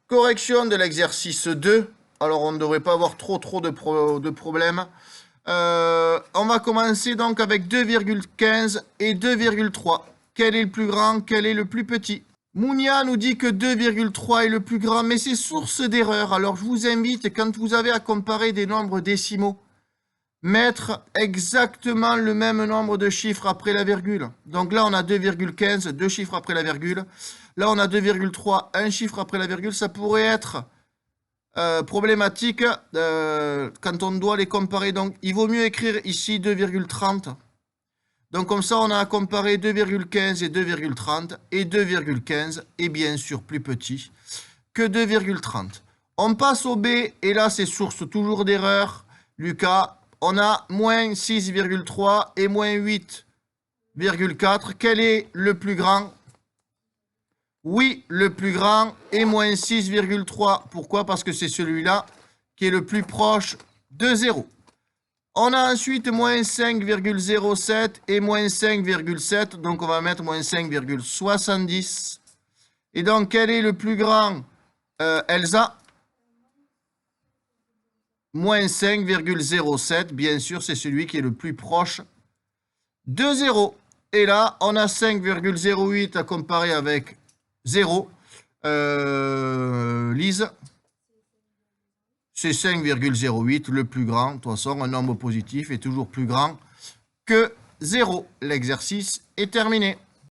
Correction de l'exercice 2. Alors, on ne devrait pas avoir trop de problèmes. On va commencer donc avec 2,15 et 2,3. Quel est le plus grand? Quel est le plus petit? Mounia nous dit que 2,3 est le plus grand, mais c'est source d'erreur. Alors, je vous invite, quand vous avez à comparer des nombres décimaux, mettre exactement le même nombre de chiffres après la virgule. Donc là, on a 2,15, deux chiffres après la virgule. Là, on a 2,3, un chiffre après la virgule. Ça pourrait être problématique quand on doit les comparer. Donc, il vaut mieux écrire ici 2,30. Donc, comme ça, on a à comparer 2,15 et 2,30. Et 2,15 est bien sûr plus petit que 2,30. On passe au B, et là, c'est source toujours d'erreur. Lucas, on a moins 6,3 et moins 8,4. Quel est le plus grand? Oui, le plus grand est moins 6,3. Pourquoi? Parce que c'est celui-là qui est le plus proche de 0. On a ensuite moins 5,07 et moins 5,7. Donc, on va mettre moins 5,70. Et donc, quel est le plus grand, Elsa? Moins 5,07. Bien sûr, c'est celui qui est le plus proche de 0. Et là, on a 5,08 à comparer avec 0. Lise, c'est 5,08, le plus grand. De toute façon, un nombre positif est toujours plus grand que 0. L'exercice est terminé.